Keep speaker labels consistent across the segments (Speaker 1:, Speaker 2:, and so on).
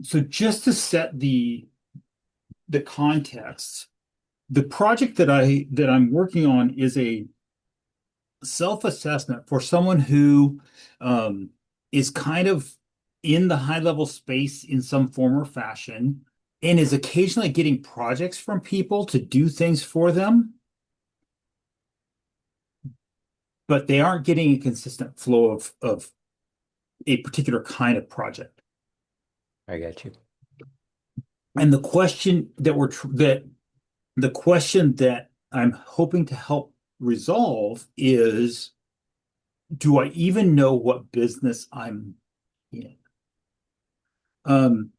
Speaker 1: So just to set the context, the project that I'm working on is a self-assessment for someone who um, is kind of in the high level space in some form or fashion and is occasionally getting projects from people to do things for them, but they aren't getting a consistent flow of a particular kind of project.
Speaker 2: I got you.
Speaker 1: And the question that I'm hoping to help resolve is, do I even know what business I'm in? Um,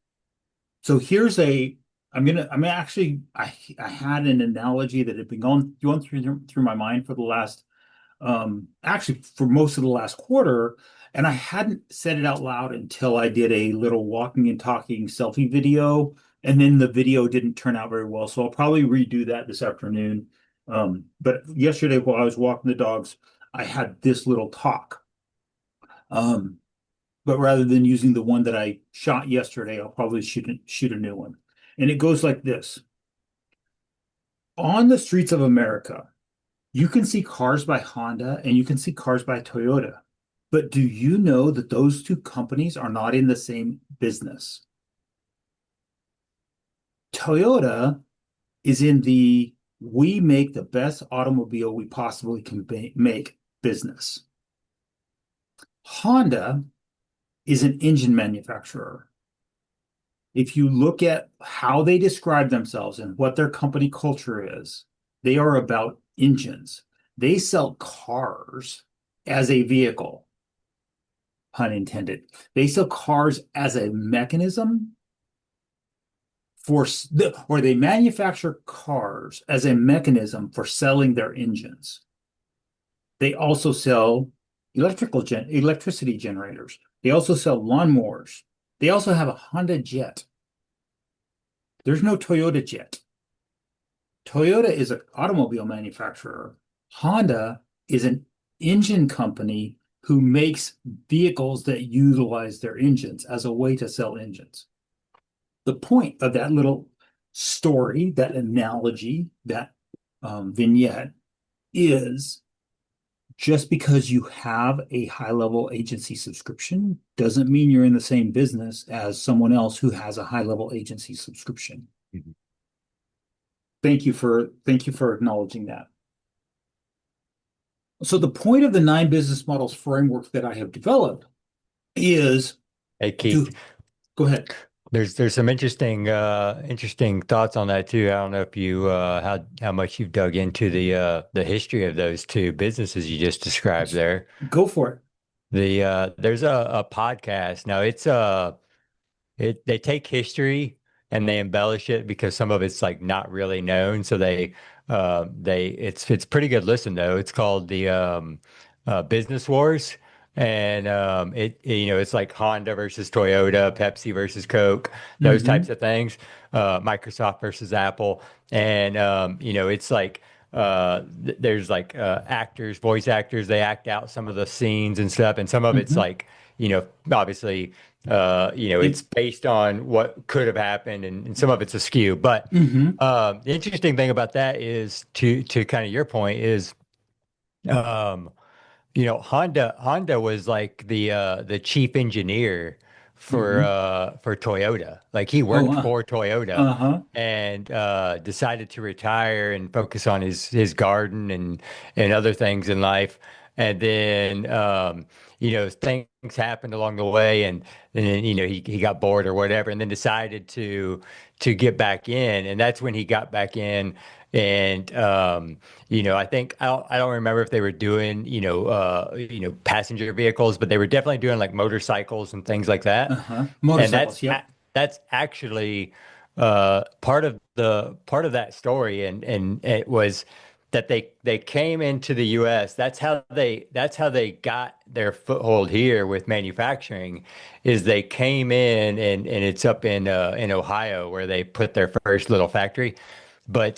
Speaker 1: so here's a I'm actually I had an analogy that had been going through my mind for the last actually for most of the last quarter, and I hadn't said it out loud until I did a little walking and talking selfie video, and then the video didn't turn out very well. So I'll probably redo that this afternoon. But yesterday while I was walking the dogs, I had this little talk. Um, but rather than using the one that I shot yesterday, I'll probably shoot a new one. And it goes like this. On the streets of America, you can see cars by Honda and you can see cars by Toyota. But do you know that those two companies are not in the same business? Toyota is in the we make the best automobile we possibly can make business. Honda is an engine manufacturer. If you look at how they describe themselves and what their company culture is, they are about engines. They sell cars as a vehicle, pun intended. They sell cars as a mechanism or they manufacture cars as a mechanism for selling their engines. They also sell electricity generators. They also sell lawnmowers. They also have a Honda Jet. There's no Toyota Jet. Toyota is an automobile manufacturer. Honda is an engine company who makes vehicles that utilize their engines as a way to sell engines. The point of that little story, that analogy, that vignette is just because you have a high level agency subscription doesn't mean you're in the same business as someone else who has a high level agency subscription.
Speaker 2: Mhm.
Speaker 1: Thank you for acknowledging that. So the point of the nine business models framework that I have developed is
Speaker 2: Hey Keith,
Speaker 1: to go ahead.
Speaker 2: there's some interesting thoughts on that too. I don't know if you how much you've dug into the history of those two businesses you just described there.
Speaker 1: Go for it.
Speaker 2: There's a podcast. Now they take history and they embellish it because some of it's like not really known. So it's pretty good listen though. It's called the Business Wars. And it's like Honda versus Toyota, Pepsi versus Coke, those types
Speaker 1: Hmm.
Speaker 2: of things, Microsoft versus Apple. And it's like there's like actors, voice actors, they act out some of the scenes and stuff, and some of it's
Speaker 1: Hmm.
Speaker 2: like, obviously it's
Speaker 1: It.
Speaker 2: based on what could have happened, and some of it's askew. But
Speaker 1: Hmm.
Speaker 2: the interesting thing about that is to kind of your point is, um, Honda was like the chief engineer
Speaker 1: Hmm.
Speaker 2: for Toyota. Like he
Speaker 1: Oh,
Speaker 2: worked for Toyota
Speaker 1: uh-huh.
Speaker 2: and decided to retire and focus on his garden and other things in life. And then things happened along the way, and then he got bored or whatever, and then decided to get back in, and that's when he got back in. And I think I don't remember if they were doing passenger vehicles, but they were definitely doing like motorcycles and things like that.
Speaker 1: Uh-huh.
Speaker 2: And
Speaker 1: Motorcycles, yep.
Speaker 2: that's actually part of that story, and it was that they came into the U.S. That's how they got their foothold here with manufacturing, is they came in, and it's up in Ohio where they put their first little factory, but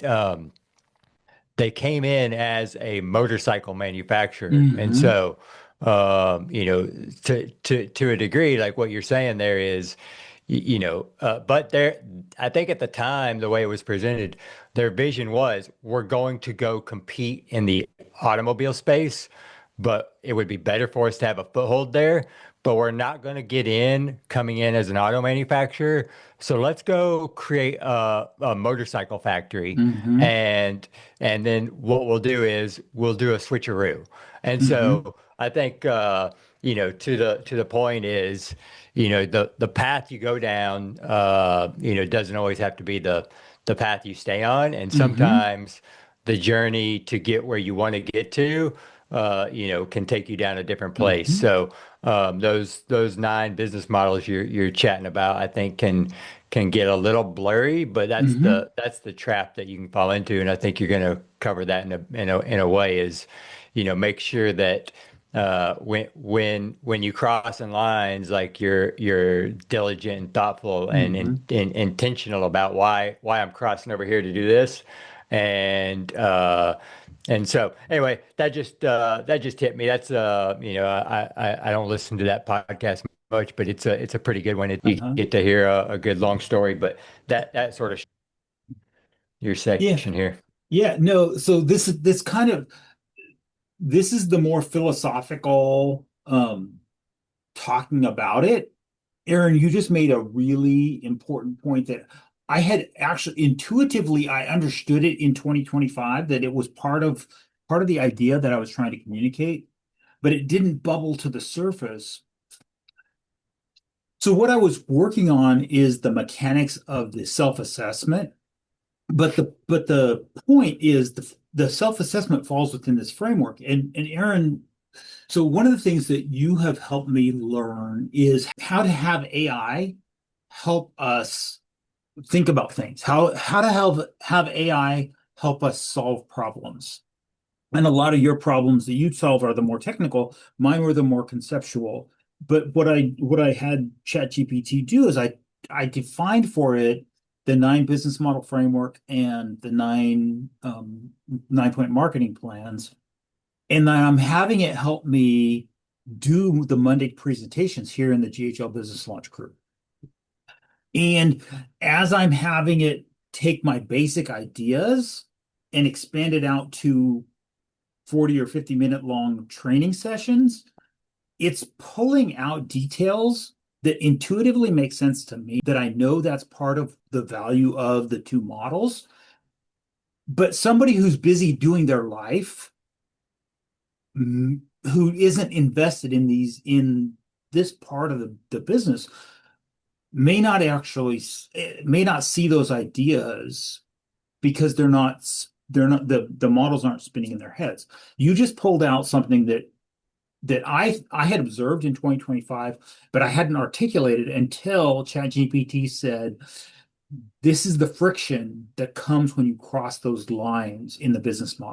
Speaker 2: they came in as a motorcycle manufacturer, and
Speaker 1: Hmm.
Speaker 2: so to a degree, like what you're saying there is, but I think at the time, the way it was presented, their vision was we're going to go compete in the automobile space, but it would be better for us to have a foothold there. But we're not going to get in coming in as an auto manufacturer. So let's go create a motorcycle factory,
Speaker 1: Hmm.
Speaker 2: and then what we'll do is we'll do a switcheroo. And
Speaker 1: Hmm.
Speaker 2: so I think to the point is, the path you go down, doesn't always have to be the path you stay on, and
Speaker 1: Hmm.
Speaker 2: sometimes the journey to get where you want to get to, can take you down a different place.
Speaker 1: Hmm.
Speaker 2: So those nine business models you're chatting about, I think can get a little blurry, but
Speaker 1: Hmm.
Speaker 2: that's the trap that you can fall into, and I think you're going to cover that in a way is, make sure that when you cross in lines, like you're diligent and thoughtful
Speaker 1: Hmm.
Speaker 2: and intentional about why I'm crossing over here to do this, and so anyway, that just hit me. That's I don't listen to that podcast much, but it's a pretty good one. You
Speaker 1: Uh-huh.
Speaker 2: get to hear a good long story, but that sort of your
Speaker 1: Yeah.
Speaker 2: section here.
Speaker 1: Yeah. No. So this is the more philosophical talking about it. Aaron, you just made a really important point that I had actually intuitively I understood it in 2025 that it was part of the idea that I was trying to communicate, but it didn't bubble to the surface. So what I was working on is the mechanics of the self-assessment, but the point is the self-assessment falls within this framework. And Aaron, so one of the things that you have helped me learn is how to have AI help us think about things, how to have AI help us solve problems. And a lot of your problems that you solve are the more technical, mine were the more conceptual. But what I had ChatGPT do is I defined for it the nine business model framework and the nine-point marketing plans. And then I'm having it help me do the Monday presentations here in the GHL Business Launch Crew. And as I'm having it take my basic ideas and expand it out to 40 or 50-minute long training sessions, it's pulling out details that intuitively make sense to me, that I know that's part of the value of the two models. But somebody who's busy doing their life, who isn't invested in this part of the business, may not see those ideas because the models aren't spinning in their heads. You just pulled out something that I had observed in 2025, but I hadn't articulated until ChatGPT said, this is the friction that comes when you cross those lines in the business model.